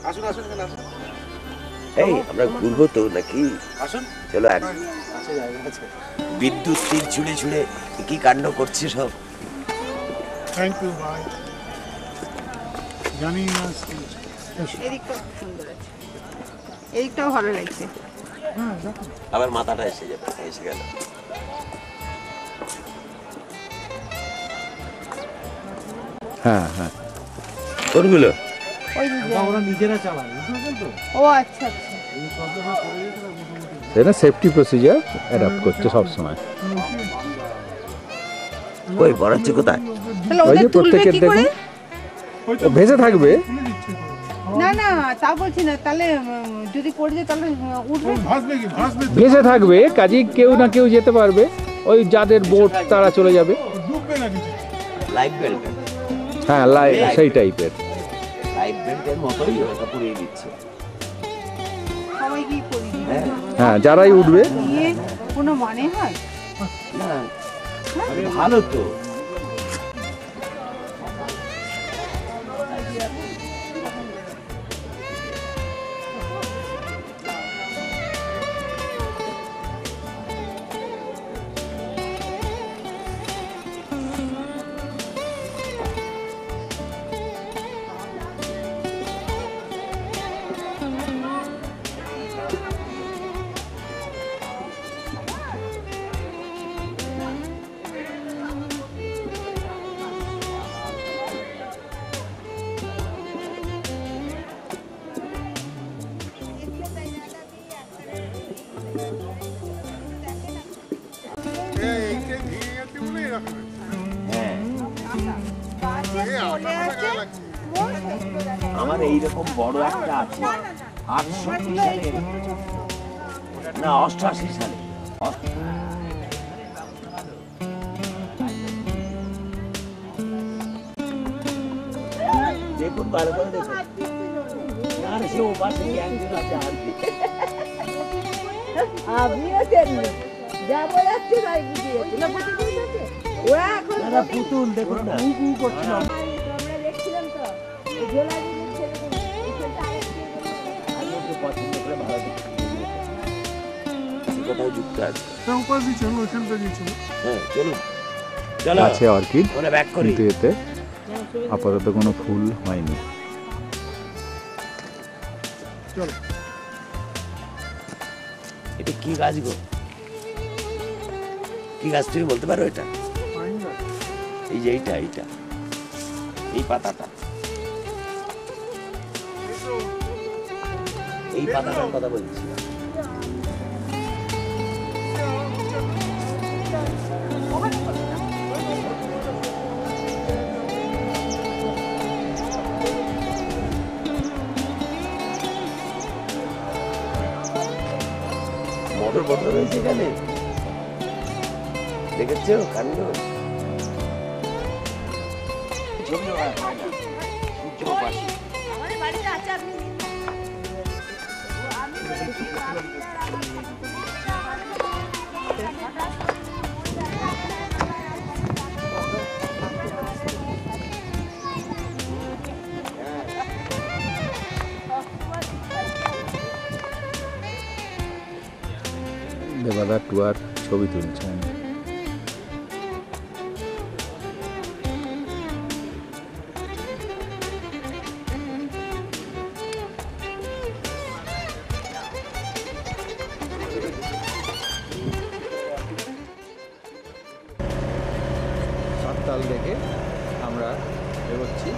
আসুন আসুন এখানে আসুন। এই আমরা ঘুরবো তো নাকি? আসুন। চলো আর আছে জায়গা আছে। বিদ্যুৎ তীর ছুঁড়ে ছুঁড়ে কি কাণ্ড করছে সব। থ্যাংক ইউ ভাই। জানি না এদিকটা সুন্দর আছে, এদিকটাও ভালো লাগছে। আবার মাথাটা এসে যাবে, এসে গেল। হ্যাঁ হ্যাঁ কোনগুলো? ওই যে ওরা নিজেরা চালায়, বুঝতে পারছেন তো? ও আচ্ছা আচ্ছা, এই প্রবলেমটা করে দিয়েছিল মোটামুটি। সেটা সেফটি প্রসিজার অ্যাডাপ্ট করছে সবসময়। কই বড়াচ্ছে কোথায়? তাহলে ওই যে ওদের তুলবে প্রত্যেকের কি করে? ও ভেসে থাকবে। না না তা বলছি না, তাহলে যদি পড়ে যায় তাহলে উঠবে। ভাসবে কি ভাসবে, ভেসে থাকবে, কাজেই কেউ না কেউ যেতে পারবে। ওই যাদের বোট তারা চলে যাবে। ডুববে না কিছু। লাইফ বেল্ট, হ্যাঁ সেই টাইপের। লাইফ বেল্টের মতোই ওটা পুড়িয়ে দিচ্ছে। সবাই কি করি হ্যাঁ যারাই উঠবে। নিয়ে কোনো মানে হয় না ভালো তো। এইটা ভেঙে গেছে বলে এরকম হয়েছে। হ্যাঁ এই আপনার কথা গায়ে লাগছে। আমার এইরকম বড় একটা আছে 68 সালে, না 88 সালে। দেখুন ভালো করে দেখুন। আর সে ও পাশে একজন আছে আর কি। আমিও জানি যাবো যাচ্ছে ভাই বুঝিয়ে না বুঝিয়ে দিয়েছে ওরা এখন না না পুতুল দেখুন না। আমরা দেখছিলাম তো ওই জেলা দিচ্ছে আমি একটু পছন্দ করে ভালো দেখি। কোথাও যুক্ত আছে। তা উপর দিচ্ছে ওইখানটা দিয়েছিল। হ্যাঁ চলুন চলো আছে অর্কিড, আমরা ব্যাক করি। কিন্তু এতে আপাতত কোনো ফুল হয়নি। চলো এটা কি গাছ গো? কি গাছ তুমি বলতে পারো? এটা পাইন গাছ। এই যে এইটা এই পাতাটা, এই পাতাটার কথা বলছি। মোটর বন্ধ রয়েছে এখানে, দেখেছো কাণ্ড। জমিও হয় না, সূর্য পাশে। আমাদের বাড়িতে আছে আপনি দেবাদা টুয়ার ছবি তুলছেন। সাততাল দেখে আমরা এগোচ্ছি।